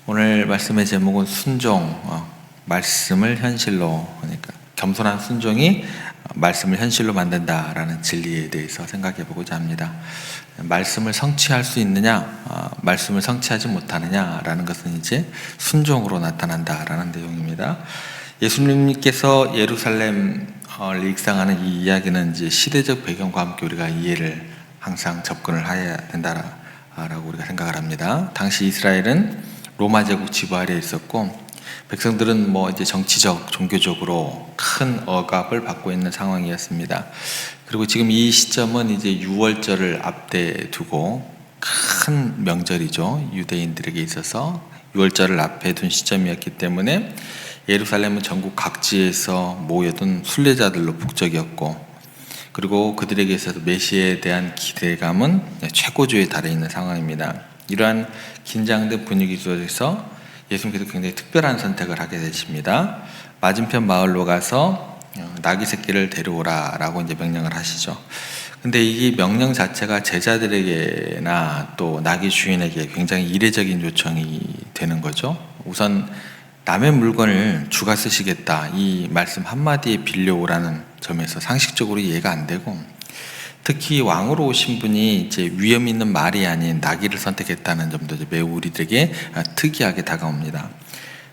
오늘 말씀의 제목은 순종, 말씀을 현실로, 그러니까 겸손한 순종이 말씀을 현실로 만든다라는 진리에 대해서 생각해 보고자 합니다. 말씀을 성취할 수 있느냐, 말씀을 성취하지 못하느냐라는 것은 이제 순종으로 나타난다라는 내용입니다. 예수님께서 예루살렘을 익상하는 이 이야기는 이제 시대적 배경과 함께 우리가 이해를 항상 접근을 해야 된다라고 우리가 생각을 합니다. 당시 이스라엘은 로마 제국 지배 아래에 있었고 백성들은 이제 정치적, 종교적으로 큰 억압을 받고 있는 상황이었습니다. 그리고 지금 이 시점은 이제 유월절을 앞에 두고 큰 명절이죠. 유대인들에게 있어서 유월절을 앞에 둔 시점이었기 때문에 예루살렘은 전국 각지에서 모여든 순례자들로 북적이었고, 그리고 그들에게 있어서 메시아에 대한 기대감은 최고조에 달해 있는 상황입니다. 이러한 긴장된 분위기 속에서 예수님께서 굉장히 특별한 선택을 하게 되십니다. 맞은편 마을로 가서 나귀 새끼를 데려오라 라고 이제 명령을 하시죠. 근데 이 명령 자체가 제자들에게나 또 나귀 주인에게 굉장히 이례적인 요청이 되는 거죠. 우선 남의 물건을 주가 쓰시겠다, 이 말씀 한마디에 빌려오라는 점에서 상식적으로 이해가 안 되고, 특히 왕으로 오신 분이 이제 위험 있는 말이 아닌 나귀를 선택했다는 점도 매우 우리들에게 특이하게 다가옵니다.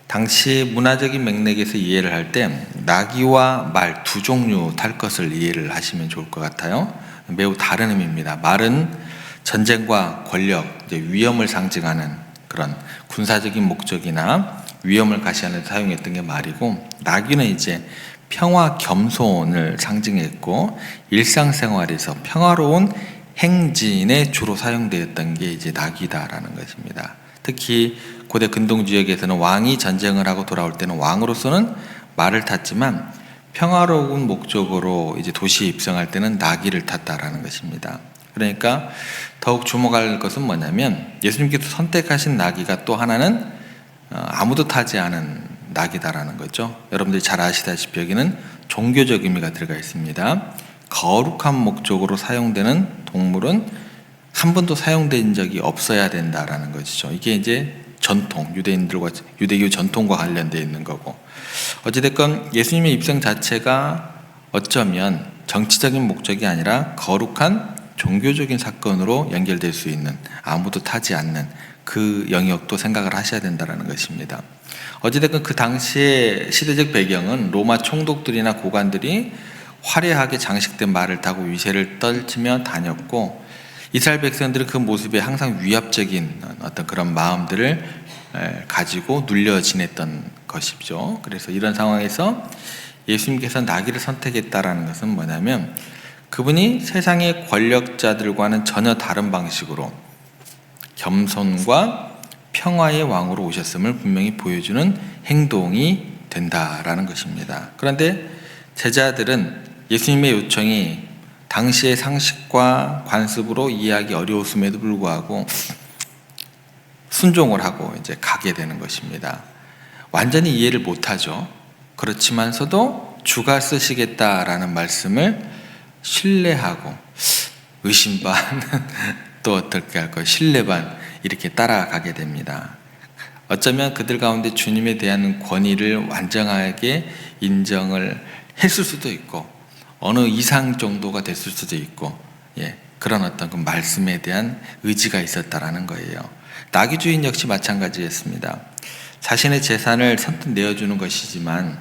당시 문화적인 맥락에서 이해를 할 때 나귀와 말 두 종류 탈 것을 이해를 하시면 좋을 것 같아요. 매우 다른 의미입니다. 말은 전쟁과 권력, 위험을 상징하는 그런 군사적인 목적이나 위험을 가시하는 데 사용했던 게 말이고, 나귀는 이제 평화, 겸손을 상징했고 일상생활에서 평화로운 행진에 주로 사용되었던 게 이제 나귀다라는 것입니다. 특히 고대 근동 지역에서는 왕이 전쟁을 하고 돌아올 때는 왕으로서는 말을 탔지만 평화로운 목적으로 이제 도시에 입성할 때는 나귀를 탔다라는 것입니다. 그러니까 더욱 주목할 것은 뭐냐면 예수님께서 선택하신 나귀가 또 하나는 아무도 타지 않은 나귀다라는 거죠. 여러분들이 잘 아시다시피 여기는 종교적 의미가 들어가 있습니다. 거룩한 목적으로 사용되는 동물은 한 번도 사용된 적이 없어야 된다라는 것이죠. 이게 이제 전통, 유대교 전통과 관련되어 있는 거고, 어찌됐건 예수님의 입성 자체가 어쩌면 정치적인 목적이 아니라 거룩한 종교적인 사건으로 연결될 수 있는, 아무도 타지 않는 그 영역도 생각을 하셔야 된다는 것입니다. 어찌됐건 그 당시의 시대적 배경은 로마 총독들이나 고관들이 화려하게 장식된 말을 타고 위세를 떨치며 다녔고, 이스라엘 백성들은 그 모습에 항상 위압적인 어떤 그런 마음들을 가지고 눌려 지냈던 것이죠. 그래서 이런 상황에서 예수님께서 나귀를 선택했다라는 것은 뭐냐면 그분이 세상의 권력자들과는 전혀 다른 방식으로 겸손과 평화의 왕으로 오셨음을 분명히 보여주는 행동이 된다라는 것입니다. 그런데 제자들은 예수님의 요청이 당시의 상식과 관습으로 이해하기 어려웠음에도 불구하고 순종을 하고 이제 가게 되는 것입니다. 완전히 이해를 못하죠. 그렇지만서도 주가 쓰시겠다라는 말씀을 신뢰하고 의심 반 또 어떻게 할까요? 신뢰 반 이렇게 따라가게 됩니다. 어쩌면 그들 가운데 주님에 대한 권위를 완전하게 인정을 했을 수도 있고 어느 이상 정도가 됐을 수도 있고, 그런 어떤 그 말씀에 대한 의지가 있었다라는 거예요. 나귀 주인 역시 마찬가지였습니다. 자신의 재산을 선뜻 내어주는 것이지만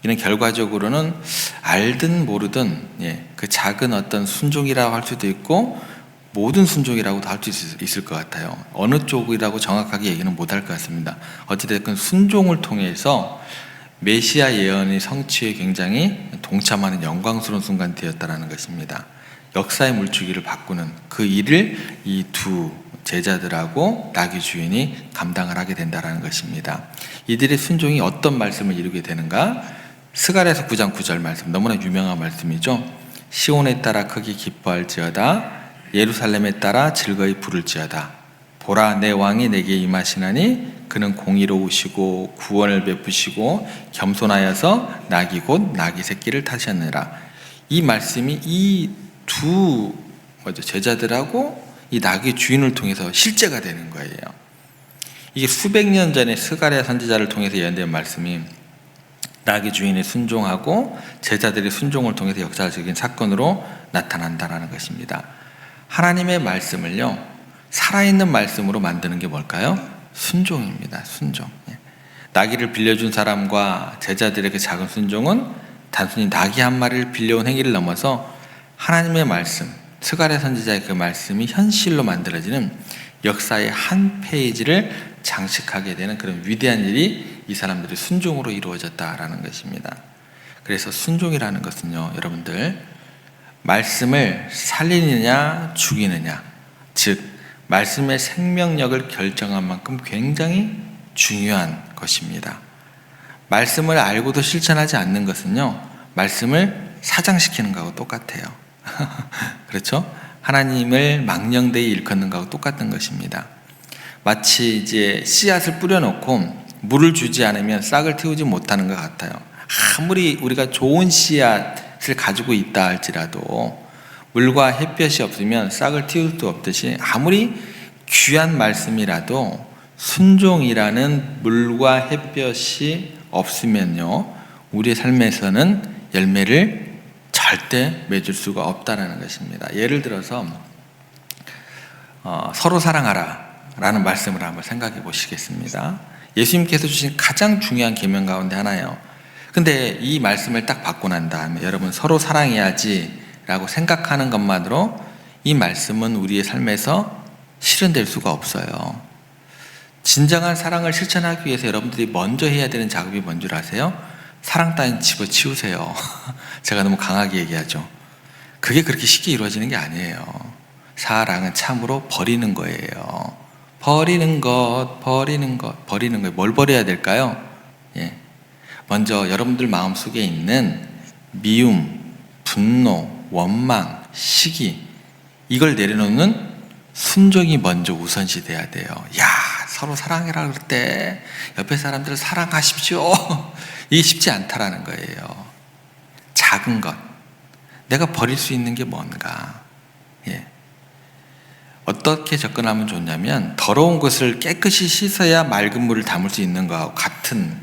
이는 결과적으로는 알든 모르든 그 작은 어떤 순종이라고 할 수도 있고 모든 순종이라고도 할 수 있을 것 같아요. 어느 쪽이라고 정확하게 얘기는 못할 것 같습니다. 어찌됐든 순종을 통해서 메시아 예언의 성취에 굉장히 동참하는 영광스러운 순간이 되었다는 것입니다. 역사의 물줄기를 바꾸는 그 일을 이 두 제자들하고 나귀 주인이 감당을 하게 된다는 것입니다. 이들의 순종이 어떤 말씀을 이루게 되는가? 스가랴서 9장 9절 말씀, 너무나 유명한 말씀이죠. 시온에 따라 크게 기뻐할지어다, 예루살렘에 따라 즐거이 부를지어다. 보라, 내 왕이 내게 임하시나니 그는 공의로우시고 구원을 베푸시고 겸손하여서 나귀 곧 나귀 새끼를 타셨느라. 이 말씀이 이 두 제자들하고 이 나귀 주인을 통해서 실제가 되는 거예요. 이게 수백 년 전에 스가랴 선지자를 통해서 예언된 말씀이 나귀 주인이 순종하고 제자들의 순종을 통해서 역사적인 사건으로 나타난다라는 것입니다. 하나님의 말씀을요, 살아있는 말씀으로 만드는 게 뭘까요? 순종입니다. 순종. 나귀를 빌려준 사람과 제자들의 그 작은 순종은 단순히 나귀 한 마리를 빌려온 행위를 넘어서 하나님의 말씀, 스가랴 선지자의 그 말씀이 현실로 만들어지는 역사의 한 페이지를 장식하게 되는 그런 위대한 일이 이 사람들의 순종으로 이루어졌다라는 것입니다. 그래서 순종이라는 것은요, 여러분들, 말씀을 살리느냐 죽이느냐, 즉 말씀의 생명력을 결정한 만큼 굉장히 중요한 것입니다. 말씀을 알고도 실천하지 않는 것은요, 말씀을 사장시키는 거하고 똑같아요. 그렇죠? 하나님을 망령되이 일컫는 거하고 똑같은 것입니다. 마치 이제 씨앗을 뿌려놓고 물을 주지 않으면 싹을 틔우지 못하는 것 같아요. 아무리 우리가 좋은 씨앗을 가지고 있다 할지라도 물과 햇볕이 없으면 싹을 틔울 수 없듯이 아무리 귀한 말씀이라도 순종이라는 물과 햇볕이 없으면요, 우리의 삶에서는 열매를 절대 맺을 수가 없다는 것입니다. 예를 들어서 서로 사랑하라 라는 말씀을 한번 생각해 보시겠습니다. 예수님께서 주신 가장 중요한 계명 가운데 하나예요. 근데 이 말씀을 딱 받고 난 다음에 여러분 서로 사랑해야지 라고 생각하는 것만으로 이 말씀은 우리의 삶에서 실현될 수가 없어요. 진정한 사랑을 실천하기 위해서 여러분들이 먼저 해야 되는 작업이 뭔 줄 아세요? 사랑 따윈 집어치우세요. 제가 너무 강하게 얘기하죠. 그게 그렇게 쉽게 이루어지는 게 아니에요. 사랑은 참으로 버리는 거예요. 버리는 것. 뭘 버려야 될까요? 예. 먼저 여러분들 마음속에 있는 미움, 분노, 원망, 시기, 이걸 내려놓는 순종이 먼저 우선시 돼야 돼요. 야, 서로 사랑해라 그럴 때 옆에 사람들을 사랑하십시오. 이게 쉽지 않다라는 거예요. 작은 것, 내가 버릴 수 있는 게 뭔가. 예. 어떻게 접근하면 좋냐면 더러운 것을 깨끗이 씻어야 맑은 물을 담을 수 있는 것하고 같은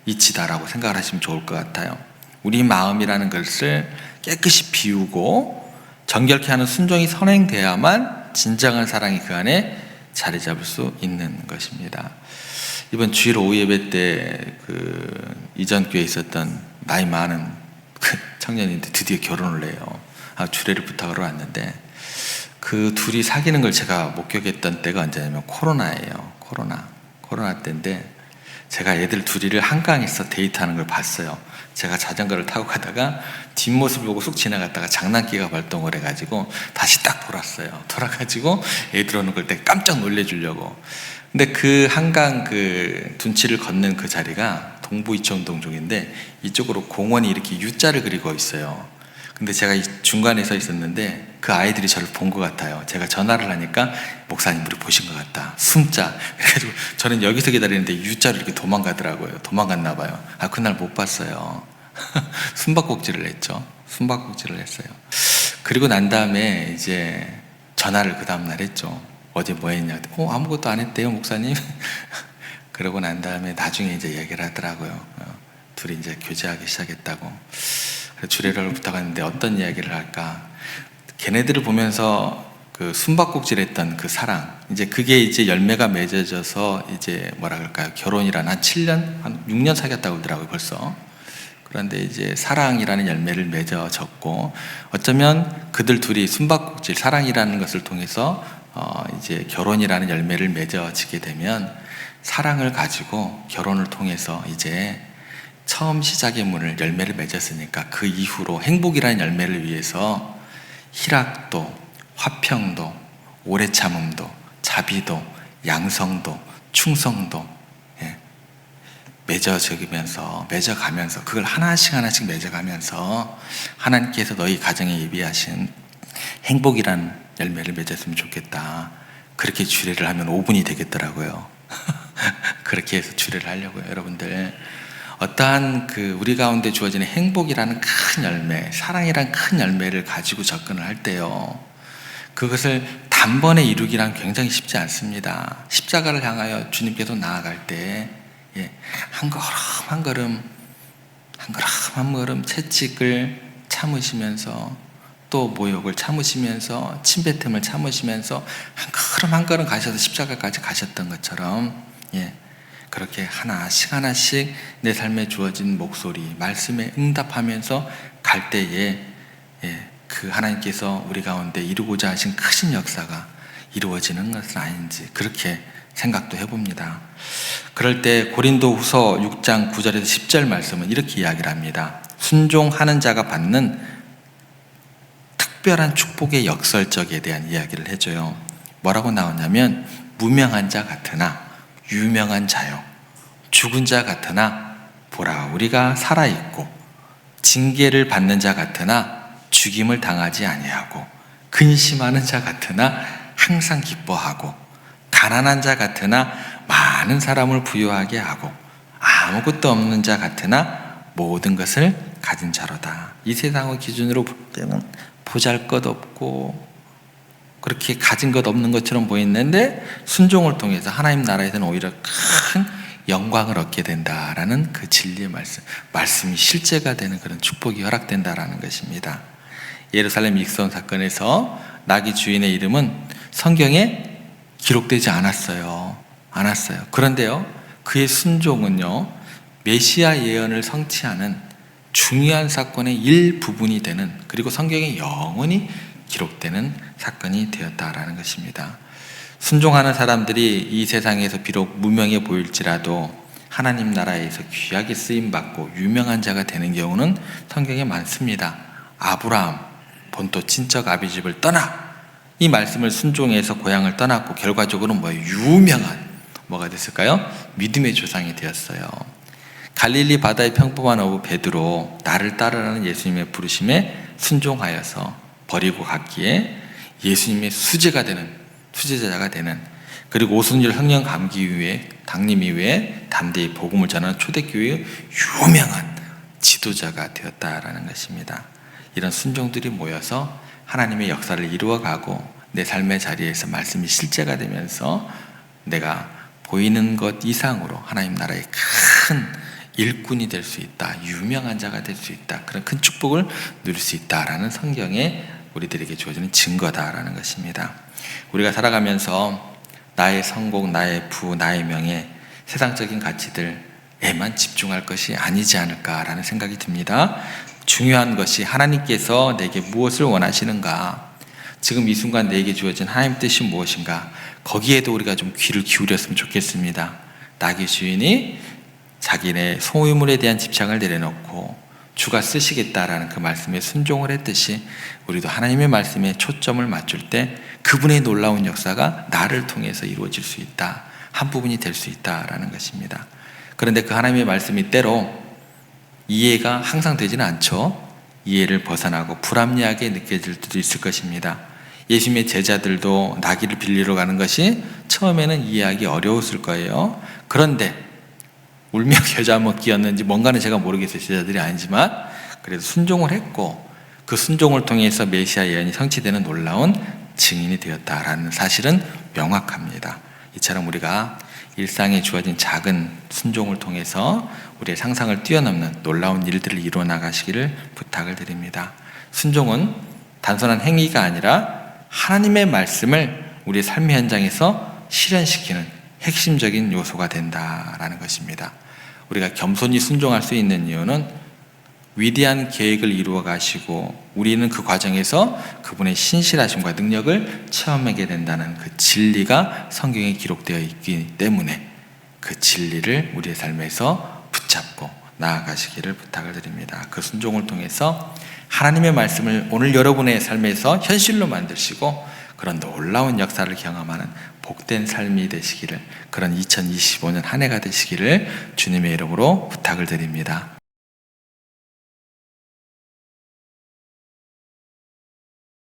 이치다라고 생각을 하시면 좋을 것 같아요. 우리 마음이라는 것을 깨끗이 비우고 정결케 하는 순종이 선행돼야만 진정한 사랑이 그 안에 자리 잡을 수 있는 것입니다. 이번 주일 오후 예배 때 이전 교회에 있었던 나이 많은 그 청년인데 드디어 결혼을 해요. 주례를 부탁하러 왔는데 그 둘이 사귀는 걸 제가 목격했던 때가 언제냐면 코로나예요. 코로나 때인데 제가 애들 둘이를 한강에서 데이트하는 걸 봤어요. 제가 자전거를 타고 가다가 뒷모습을 보고 쑥 지나갔다가 장난기가 발동을 해가지고 다시 딱 돌아가지고 애들 오는 걸 때 깜짝 놀래주려고. 근데 그 한강 그 둔치를 걷는 그 자리가 동부 이청동 쪽인데 이쪽으로 공원이 이렇게 U자를 그리고 있어요. 근데 제가 중간에 서 있었는데 그 아이들이 저를 본 것 같아요. 제가 전화를 하니까 목사님 우리 보신 것 같다. 숨자. 그래가지고 저는 여기서 기다리는데 U자로 이렇게 도망가더라고요. 도망갔나 봐요. 그날 못 봤어요. 숨바꼭질을 했죠. 숨바꼭질을 했어요. 그리고 난 다음에 이제 전화를 그 다음날 했죠. 어제 뭐 했냐. 아무것도 안 했대요 목사님. 그러고 난 다음에 나중에 이제 얘기를 하더라고요. 둘이 이제 교제하기 시작했다고. 주례를 부탁하는데 어떤 이야기를 할까? 걔네들을 보면서 그 숨바꼭질했던 그 사랑, 이제 그게 이제 열매가 맺어져서 이제 뭐라 그럴까요? 결혼이란 한 7년, 한 6년 사귀었다고 그러더라고요 벌써. 그런데 이제 사랑이라는 열매를 맺어졌고 어쩌면 그들 둘이 숨바꼭질, 사랑이라는 것을 통해서 이제 결혼이라는 열매를 맺어지게 되면 사랑을 가지고 결혼을 통해서 이제 처음 시작의 문을 열매를 맺었으니까 그 이후로 행복이라는 열매를 위해서 희락도, 화평도, 오래 참음도, 자비도, 양성도, 충성도 맺어가면서 그걸 하나씩 맺어가면서 하나님께서 너희 가정에 예비하신 행복이라는 열매를 맺었으면 좋겠다. 그렇게 주례를 하면 5분이 되겠더라고요. 그렇게 해서 주례를 하려고요. 여러분들 어떠한 우리 가운데 주어지는 행복이라는 큰 열매, 사랑이라는 큰 열매를 가지고 접근을 할 때요, 그것을 단번에 이루기란 굉장히 쉽지 않습니다. 십자가를 향하여 주님께서 나아갈 때 한 걸음 한 걸음 한 걸음 한 걸음 채찍을 참으시면서 또 모욕을 참으시면서 침뱉음을 참으시면서 한 걸음 한 걸음 가셔서 십자가까지 가셨던 것처럼 그렇게 하나씩 하나씩 내 삶에 주어진 목소리, 말씀에 응답하면서 갈 때에 그 하나님께서 우리 가운데 이루고자 하신 크신 역사가 이루어지는 것은 아닌지 그렇게 생각도 해봅니다. 그럴 때 고린도후서 6장 9절에서 10절 말씀은 이렇게 이야기를 합니다. 순종하는 자가 받는 특별한 축복의 역설적에 대한 이야기를 해줘요. 뭐라고 나오냐면 무명한 자 같으나 유명한 자요, 죽은 자 같으나 보라 우리가 살아있고, 징계를 받는 자 같으나 죽임을 당하지 아니하고, 근심하는 자 같으나 항상 기뻐하고, 가난한 자 같으나 많은 사람을 부유하게 하고, 아무것도 없는 자 같으나 모든 것을 가진 자로다. 이 세상의 기준으로 볼 때는 보잘것없고 그렇게 가진 것 없는 것처럼 보이는데 순종을 통해서 하나님 나라에서는 오히려 큰 영광을 얻게 된다라는 그 진리의 말씀이 실제가 되는 그런 축복이 허락된다라는 것입니다. 예루살렘 익선 사건에서 나귀 주인의 이름은 성경에 기록되지 않았어요. 그런데요, 그의 순종은요, 메시아 예언을 성취하는 중요한 사건의 일부분이 되는, 그리고 성경에 영원히 기록되는 사건이 되었다라는 것입니다. 순종하는 사람들이 이 세상에서 비록 무명해 보일지라도 하나님 나라에서 귀하게 쓰임받고 유명한 자가 되는 경우는 성경에 많습니다. 아브라함, 본토 친척 아비집을 떠나 이 말씀을 순종해서 고향을 떠났고 결과적으로 유명한 뭐가 됐을까요? 믿음의 조상이 되었어요. 갈릴리 바다의 평범한 어부 베드로, 나를 따르라는 예수님의 부르심에 순종하여서 버리고 갔기에 예수님의 수제자가 되는, 그리고 오순절 흑령 감기 이후에 당림 이후에 담대히 복음을 전하는 초대교회의 유명한 지도자가 되었다라는 것입니다. 이런 순종들이 모여서 하나님의 역사를 이루어가고 내 삶의 자리에서 말씀이 실제가 되면서 내가 보이는 것 이상으로 하나님 나라의 큰 일꾼이 될 수 있다, 유명한 자가 될 수 있다, 그런 큰 축복을 누릴 수 있다라는 성경에 우리들에게 주어지는 증거다라는 것입니다. 우리가 살아가면서 나의 성공, 나의 부, 나의 명예, 세상적인 가치들에만 집중할 것이 아니지 않을까라는 생각이 듭니다. 중요한 것이 하나님께서 내게 무엇을 원하시는가, 지금 이 순간 내게 주어진 하나님 뜻이 무엇인가, 거기에도 우리가 좀 귀를 기울였으면 좋겠습니다. 나귀 주인이 자기네 소유물에 대한 집착을 내려놓고 주가 쓰시겠다라는 그 말씀에 순종을 했듯이 우리도 하나님의 말씀에 초점을 맞출 때 그분의 놀라운 역사가 나를 통해서 이루어질 수 있다, 한 부분이 될 수 있다라는 것입니다. 그런데 그 하나님의 말씀이 때로 이해가 항상 되지는 않죠. 이해를 벗어나고 불합리하게 느껴질 때도 있을 것입니다. 예수님의 제자들도 나귀를 빌리러 가는 것이 처음에는 이해하기 어려웠을 거예요. 그런데 울며 겨자 먹기였는지 뭔가는 제가 모르겠어요. 제자들이 아니지만 그래도 순종을 했고 그 순종을 통해서 메시아 예언이 성취되는 놀라운 증인이 되었다라는 사실은 명확합니다. 이처럼 우리가 일상에 주어진 작은 순종을 통해서 우리의 상상을 뛰어넘는 놀라운 일들을 이루어 나가시기를 부탁을 드립니다. 순종은 단순한 행위가 아니라 하나님의 말씀을 우리의 삶의 현장에서 실현시키는 핵심적인 요소가 된다라는 것입니다. 우리가 겸손히 순종할 수 있는 이유는 위대한 계획을 이루어 가시고 우리는 그 과정에서 그분의 신실하심과 능력을 체험하게 된다는 그 진리가 성경에 기록되어 있기 때문에 그 진리를 우리의 삶에서 붙잡고 나아가시기를 부탁을 드립니다. 그 순종을 통해서 하나님의 말씀을 오늘 여러분의 삶에서 현실로 만드시고 그런 놀라운 역사를 경험하는 복된 삶이 되시기를, 그런 2025년 한 해가 되시기를 주님의 이름으로 부탁을 드립니다.